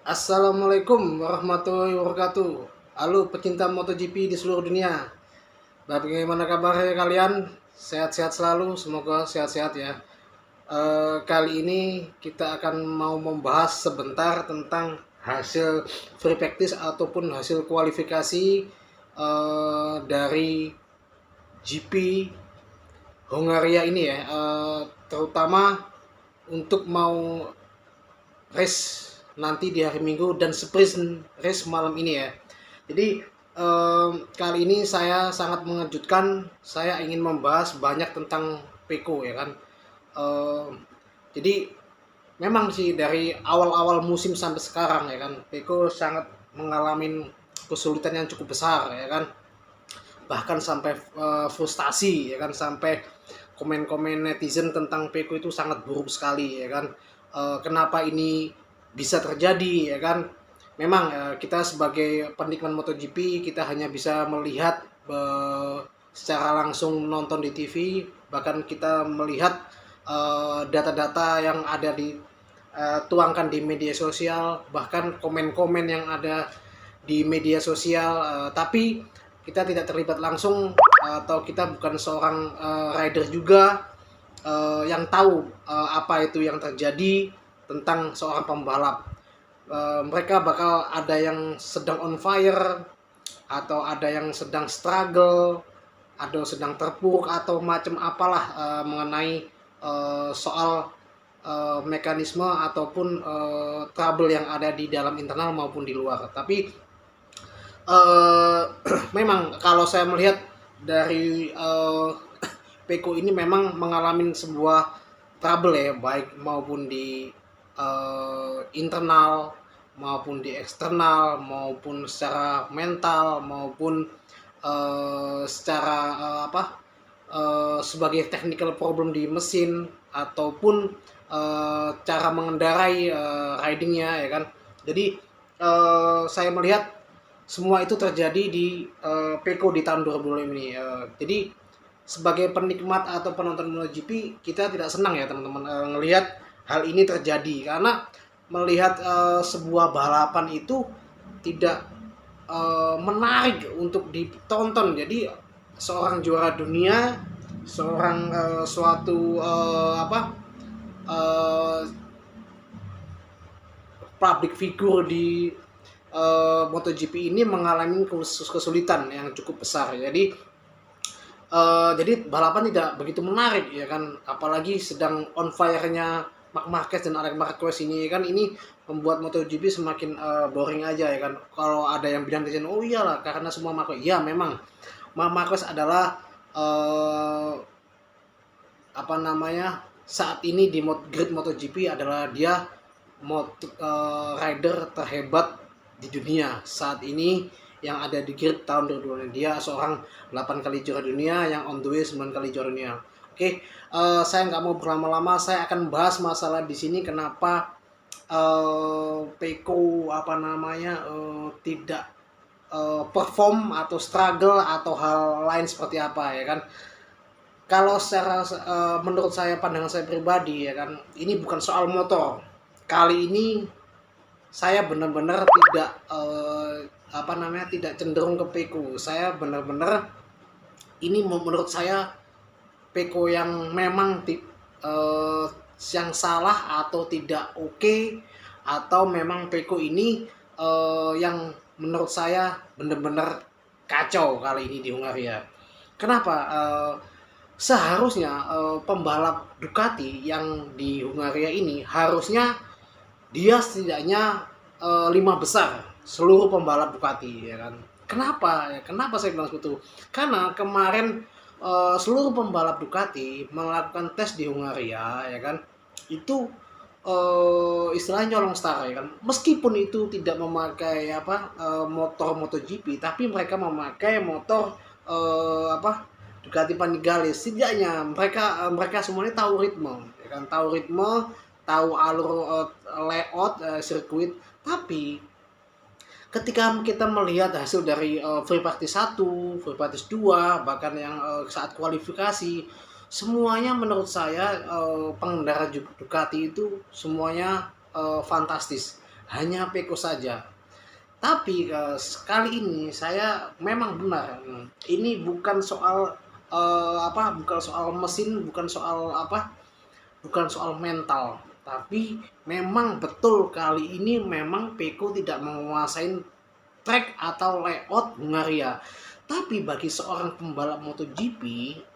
Assalamualaikum warahmatullahi wabarakatuh. Halo pecinta MotoGP di seluruh dunia. Bagaimana kabarnya kalian? Sehat-sehat selalu, semoga sehat-sehat ya. Kali ini kita akan mau membahas sebentar tentang hasil free practice ataupun hasil kualifikasi dari GP Hongaria ini ya. Terutama untuk mau race nanti di hari Minggu dan sprint race malam ini ya. Jadi kali ini saya sangat mengejutkan. Saya ingin membahas banyak tentang Peko ya kan. Eh, jadi memang sih dari awal-awal musim sampai sekarang ya kan, Peko sangat mengalami kesulitan yang cukup besar ya kan. Bahkan sampai frustasi ya kan, sampai komen-komen netizen tentang Peko itu sangat buruk sekali ya kan. Kenapa ini bisa terjadi ya kan. Memang kita sebagai penikmat MotoGP kita hanya bisa melihat secara langsung nonton di TV, bahkan kita melihat data-data yang ada di tuangkan di media sosial, bahkan komen-komen yang ada di media sosial, tapi kita tidak terlibat langsung atau kita bukan seorang rider juga yang tahu apa itu yang terjadi tentang seorang pembalap. Mereka bakal ada yang sedang on fire atau ada yang sedang struggle, ada sedang terpuruk atau macam apalah mengenai soal mekanisme ataupun trouble yang ada di dalam internal maupun di luar. Tapi memang kalau saya melihat dari Peko ini memang mengalami sebuah trouble ya, baik maupun di internal maupun di eksternal maupun secara mental maupun secara sebagai technical problem di mesin ataupun cara mengendarai ridingnya ya kan. Jadi saya melihat semua itu terjadi di Peko di tahun 2025 ini. Jadi sebagai penikmat atau penonton MotoGP kita tidak senang ya teman-teman ngelihat hal ini terjadi, karena melihat sebuah balapan itu tidak menarik untuk ditonton. Jadi seorang juara dunia, seorang suatu public figure di MotoGP ini mengalami kesulitan yang cukup besar. Jadi balapan tidak begitu menarik ya kan, apalagi sedang on fire-nya Marc Marquez dan Alex Marquez ini kan. Ini membuat MotoGP semakin boring aja ya kan. Kalau ada yang bilang di sini, oh iyalah karena semua Marquez. Ya memang Marc Marquez adalah saat ini di grid MotoGP adalah dia rider terhebat di dunia saat ini yang ada di grid tahun 2020. Dia seorang 8 kali juara dunia yang on the way 9 kali juara dunia. Oke, saya nggak mau berlama-lama, saya akan bahas masalah di sini kenapa Peko tidak perform atau struggle atau hal lain seperti apa ya kan. Kalau secara menurut saya, pandangan saya pribadi ya kan, ini bukan soal motor. Kali ini saya benar-benar tidak cenderung ke Peko. Saya benar-benar ini menurut saya Peko yang memang yang salah atau tidak oke, atau memang Peko ini yang menurut saya benar-benar kacau kali ini di Hungaria. Kenapa? Seharusnya pembalap Ducati yang di Hungaria ini harusnya dia setidaknya 5 besar seluruh pembalap Ducati ya kan. Kenapa? Kenapa saya bilang seperti itu? Karena kemarin seluruh pembalap Ducati melakukan tes di Hungaria ya kan. Itu istilahnya nyolong star ya kan. Meskipun itu tidak memakai motor MotoGP, tapi mereka memakai motor Ducati Panigale. Setidaknya mereka semuanya tahu ritme ya kan, tahu alur layout sirkuit. Tapi ketika kita melihat hasil dari free practice 1, free practice 2, bahkan yang saat kualifikasi, semuanya menurut saya pengendara Ducati itu semuanya fantastis. hanya Peko saja. Tapi sekali ini saya memang benar, ini bukan soal bukan soal mesin, bukan soal mental, tapi memang betul kali ini memang Peko tidak menguasai track atau layout Hungaria. Tapi bagi seorang pembalap MotoGP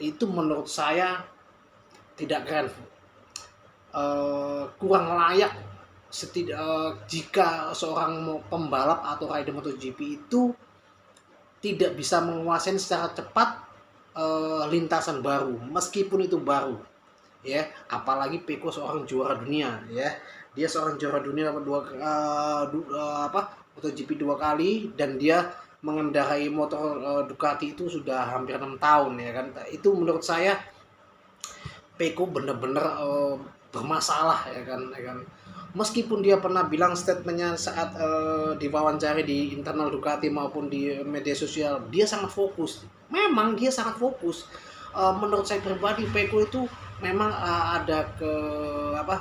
itu menurut saya tidak keren, kurang layak jika seorang pembalap atau rider MotoGP itu tidak bisa menguasai secara cepat lintasan baru, meskipun itu baru, ya. Apalagi Peko seorang juara dunia, ya. Dia seorang juara dunia MotoGP 2 kali, dan dia mengendarai motor Ducati itu sudah hampir 6 tahun, ya kan. Itu menurut saya Peko benar-benar bermasalah, ya kan. Meskipun dia pernah bilang statementnya saat diwawancari di internal Ducati maupun di media sosial, dia sangat fokus. Memang dia sangat fokus. Menurut saya pribadi, Peko itu memang ada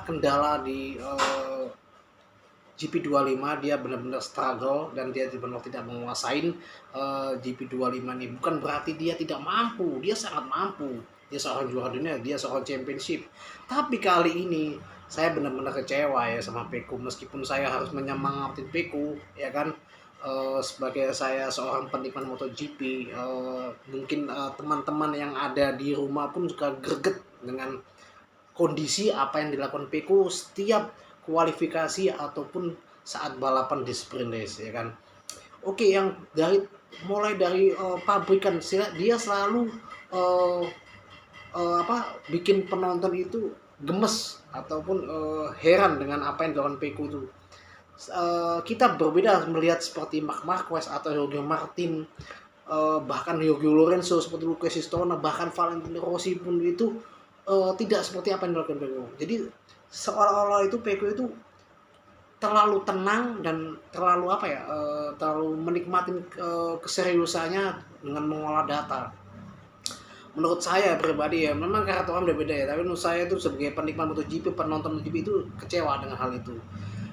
kendala di GP25. Dia benar-benar struggle dan dia benar-benar tidak menguasai GP25 ini. Bukan berarti dia tidak mampu, dia sangat mampu. Dia seorang juara dunia, dia seorang championship. Tapi kali ini saya benar-benar kecewa ya sama Peko, meskipun saya harus menyemangati Peko, ya kan. Sebagai saya seorang penikmat MotoGP, mungkin teman-teman yang ada di rumah pun juga greget dengan kondisi apa yang dilakukan Peko setiap kualifikasi ataupun saat balapan di sprint race, ya kan. Oke, yang mulai dari pabrikan, dia selalu bikin penonton itu gemes ataupun heran dengan apa yang dilakukan Peko itu. Kita berbeda melihat seperti Marc Marquez atau Jorge Martin, bahkan Jorge Lorenzo, seperti Luca Sistona, bahkan Valentino Rossi pun itu tidak seperti apa yang dilakukan Peko. Jadi seolah-olah itu Peko itu terlalu tenang dan terlalu terlalu menikmati keseriusannya dengan mengolah data. Menurut saya pribadi ya, memang karakter orang berbeda ya, tapi menurut saya itu sebagai penikmat MotoGP, penonton MotoGP itu kecewa dengan hal itu.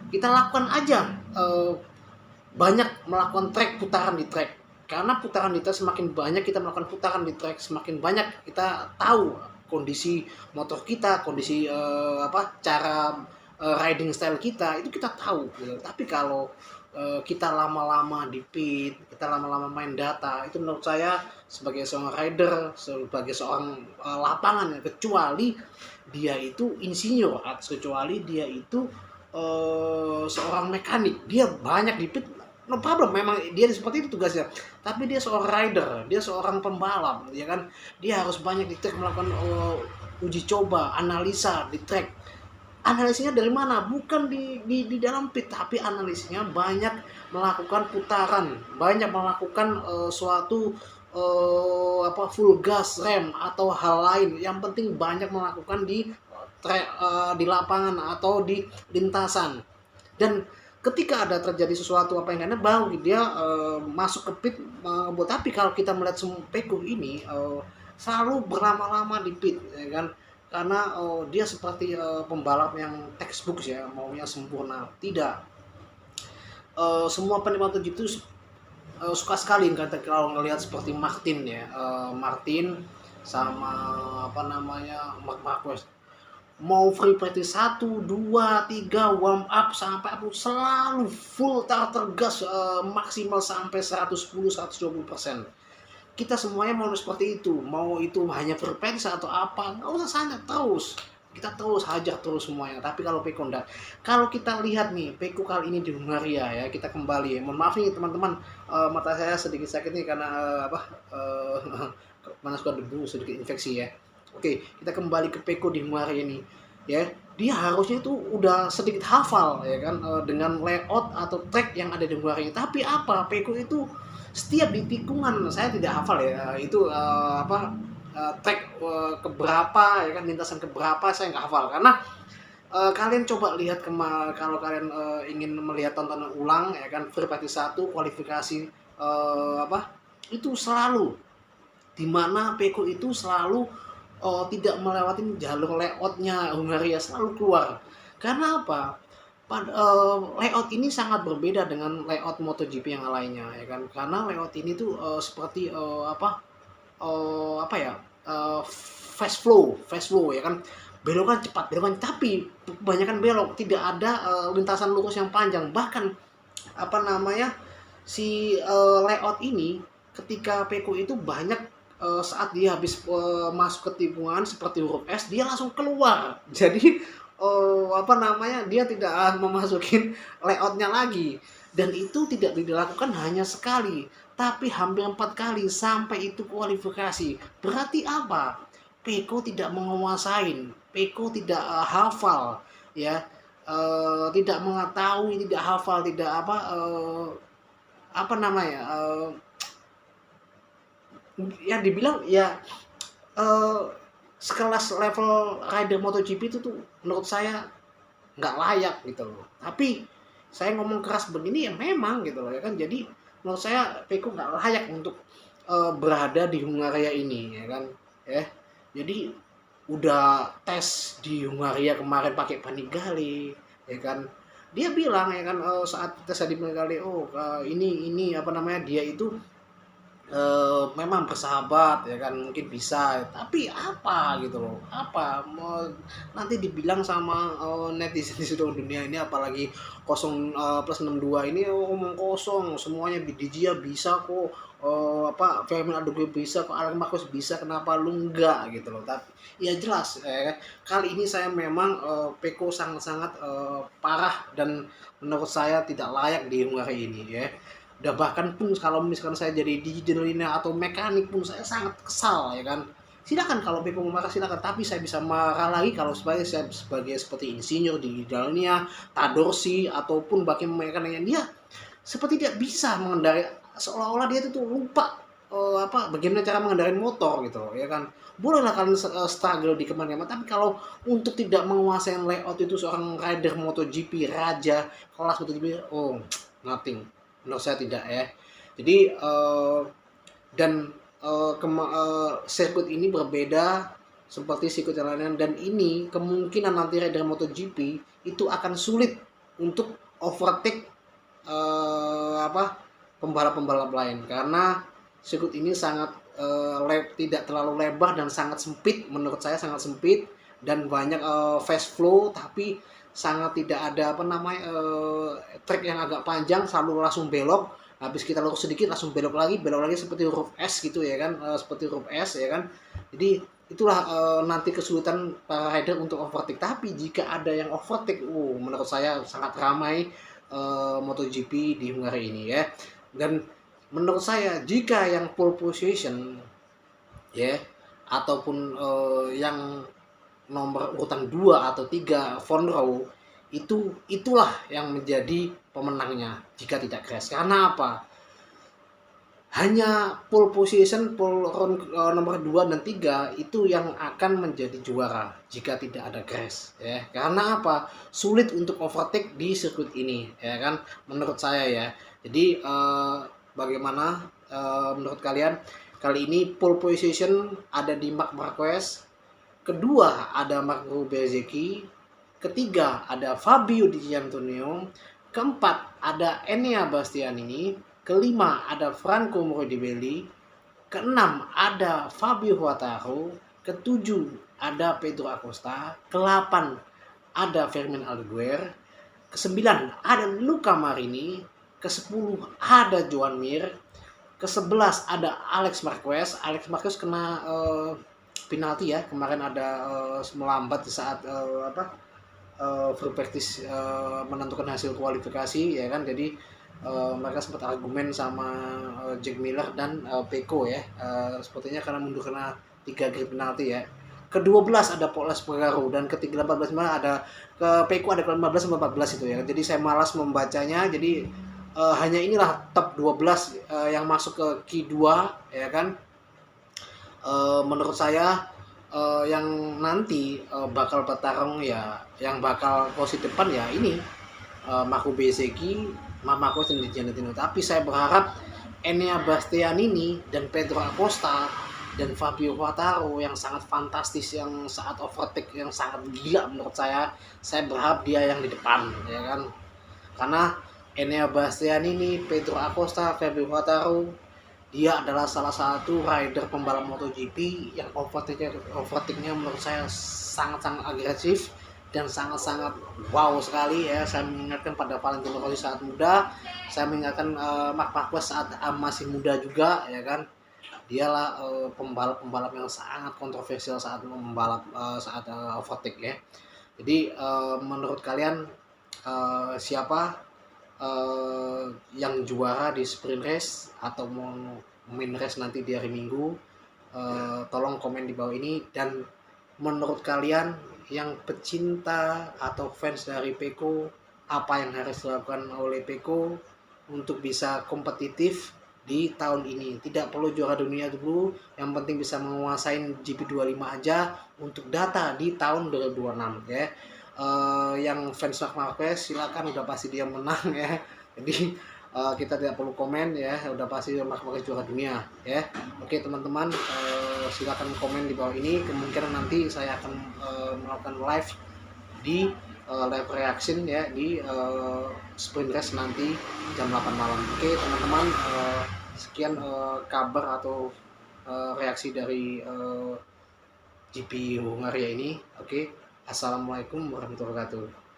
Kita lakukan aja banyak melakukan putaran di track, karena putaran di track semakin banyak kita melakukan putaran di track, semakin banyak kita tahu kondisi motor kita, kondisi cara riding style kita, itu kita tahu gitu. Tapi kalau kita lama-lama di pit, kita lama-lama main data, itu menurut saya sebagai seorang rider, sebagai seorang lapangan, kecuali dia itu insinyur, kecuali dia itu seorang mekanik, dia banyak di pit, no problem, memang dia seperti itu tugasnya. Tapi dia seorang rider, dia seorang pembalap, ya kan. Dia harus banyak di track melakukan uji coba, analisa di track. Analisanya dari mana? Bukan di dalam pit, tapi analisanya banyak melakukan putaran, banyak melakukan suatu full gas rem atau hal lain. Yang penting banyak melakukan di lapangan atau di lintasan. Dan ketika ada terjadi sesuatu apa yang enak, baru dia masuk ke pit. Tapi kalau kita melihat Peko ini selalu berlama-lama di pit, ya kan. Karena dia seperti pembalap yang textbook ya, maunya sempurna. Tidak. Semua penikmat MotoGP itu suka sekali kalau ngelihat seperti Martin ya, Martin sama Marc Marquez. Mau free practice 1, 2, 3, warm up sampai selalu full tergas maksimal sampai 110-120%. Kita semuanya mau seperti itu, mau itu hanya free practice atau apa, nggak usah sana terus. Kita terus hajar terus semuanya. Tapi kalau Peko enggak. Kalau kita lihat nih Peko kali ini di Hungaria ya, kita kembali ya. Mohon maaf nih teman-teman, mata saya sedikit sakit nih karena panas debu, sedikit infeksi ya. Oke, kita kembali ke Peko di Hungaria ini ya. Dia harusnya itu udah sedikit hafal ya kan, dengan layout atau track yang ada di Hungaria. Tapi Peko itu setiap di tikungan, saya tidak hafal ya itu track keberapa ya kan, lintasan keberapa saya nggak hafal. Karena kalian coba lihat kalau kalian ingin melihat tontonan ulang ya kan, free practice 1 kualifikasi itu selalu dimana Peko itu selalu tidak melewati jalur layoutnya Hungaria, selalu keluar. Karena apa? Layout ini sangat berbeda dengan layout MotoGP yang lainnya ya kan, karena layout ini tuh seperti apa ya, fast flow ya kan, belokan cepat, belokan, tapi kebanyakan belok, tidak ada lintasan lurus yang panjang. Bahkan apa namanya, si layout ini ketika Peko itu banyak saat dia habis masuk ke tikungan seperti huruf S, dia langsung keluar. Jadi apa namanya, dia tidak memasukin layoutnya lagi, dan itu tidak dilakukan hanya sekali tapi hampir 4 kali sampai itu kualifikasi. Berarti apa? Peko tidak menguasain, Peko tidak hafal ya, tidak mengetahui, tidak hafal, tidak apa namanya, ya dibilang ya eh, sekelas level rider MotoGP itu tuh menurut saya nggak layak gitu loh. Tapi saya ngomong keras begini ya memang gitu loh ya kan. Jadi menurut saya Peko nggak layak untuk berada di Hungaria ini ya kan ya. Jadi udah tes di Hungaria kemarin pakai Panigale ya kan, dia bilang ya kan saat tes di Panigale, ini apa namanya, dia itu memang bersahabat ya kan, mungkin bisa, tapi apa gitu loh, apa mau nanti dibilang sama netizen di seluruh dunia ini, apalagi 0 plus 62 ini omong kosong semuanya, Bidigia bisa kok, apa Firmin Aldo bisa kok, Alex Marquez bisa, kenapa lu enggak gitu loh. Tapi ya jelas kali ini saya memang Peko sangat-sangat parah, dan menurut saya tidak layak di hari ini ya. Udah bahkan pun kalau misalkan saya jadi digitalina atau mekanik pun saya sangat kesal ya kan. Silakan kalau Beko mau marah silakan, tapi saya bisa marah lagi kalau saya sebagai seperti insinyur di dalamnya Tadorsi ataupun bagi mekaniknya, dia seperti tidak bisa mengendarai, seolah-olah dia itu tuh lupa apa bagaimana cara mengendarai motor gitu loh ya kan. Bolehlah kalian struggle di kemana-mana, tapi kalau untuk tidak menguasai layout itu, seorang rider MotoGP raja kelas MotoGP, nothing. Menurut saya tidak ya. Jadi dan sirkuit ini berbeda seperti sirkuit yang lainnya, dan ini kemungkinan nanti rider MotoGP itu akan sulit untuk overtake apa pembalap-pembalap lain, karena sirkuit ini sangat tidak terlalu lebar dan sangat sempit. Menurut saya sangat sempit dan banyak fast flow, tapi sangat tidak ada apa namanya track yang agak panjang, selalu langsung belok, habis kita lurus sedikit langsung belok lagi seperti huruf S gitu ya kan, seperti huruf S ya kan. Jadi itulah nanti kesulitan para rider untuk overtake. Tapi jika ada yang overtake, menurut saya sangat ramai MotoGP di Hungaria ini ya. Dan menurut saya jika yang pole position ya, ataupun yang nomor urutan 2 atau 3 front row, itulah yang menjadi pemenangnya jika tidak crash. Karena apa? Hanya pole position, pole round nomor 2 dan 3 itu yang akan menjadi juara jika tidak ada crash ya. Karena apa? Sulit untuk overtake di sirkuit ini ya kan, menurut saya ya. Jadi bagaimana menurut kalian? Kali ini pole position ada di Marc Marquez, kedua ada Marco Bezzecchi, ketiga ada Fabio Di Giannantonio, keempat ada Enea Bastianini, kelima ada Franco Morbidelli, keenam ada Fabio Quartararo, ketujuh ada Pedro Acosta, ke-8 ada Firmin Albuquerque, ke-9 ada Luca Marini, ke-10 ada Joan Mir, ke-11 ada Alex Marquez kena penalti ya kemarin, ada melambat di saat free practice menentukan hasil kualifikasi ya kan. Jadi mereka sempat argumen sama Jack Miller dan Peko ya, sepertinya karena mundur kena 3 grid penalti ya. Ke-12 ada Paul Espargaro, dan ke-13 ada ke Peko ada ke-15 sama 14 itu ya. Jadi saya malas membacanya, jadi hanya inilah top 12 yang masuk ke Q2 ya kan. Menurut saya yang nanti bakal bertarung ya, yang bakal posisi depan ya ini Marco Bezzecchi, Marco dan Di Giannantonio. Tapi saya berharap Enea Bastianini dan Pedro Acosta dan Fabio Quartararo yang sangat fantastis, yang sangat overtake, yang sangat gila menurut saya. Saya berharap dia yang di depan, ya kan, karena Enea Bastianini ini, Pedro Acosta, Fabio Quartararo, dia adalah salah satu rider pembalap MotoGP yang overtake-nya menurut saya sangat-sangat agresif dan sangat-sangat wow sekali ya. Saya mengingatkan pada Valentino Rossi saat muda, saya mengingatkan Marc Marquez saat masih muda juga, ya kan. Dialah pembalap-pembalap yang sangat kontroversial saat membalap, saat overtake ya. Jadi menurut kalian siapa yang juara di sprint race atau mau main race nanti di hari Minggu? Tolong komen di bawah ini. Dan menurut kalian yang pecinta atau fans dari Peko, apa yang harus dilakukan oleh Peko untuk bisa kompetitif di tahun ini? Tidak perlu juara dunia dulu, yang penting bisa menguasai GP25 aja untuk data di tahun 2026 ya. Yang fans Marc Marquez silakan, udah pasti dia menang ya. Jadi kita tidak perlu komen ya, udah pasti Marc Marquez juara dunia ya. Oke teman-teman, silakan komen di bawah ini. Kemungkinan nanti saya akan melakukan live di live reaction ya di sprint race nanti jam 8 malam. Oke teman-teman, sekian kabar atau reaksi dari GP Hungaria ini. Oke, assalamualaikum warahmatullahi wabarakatuh.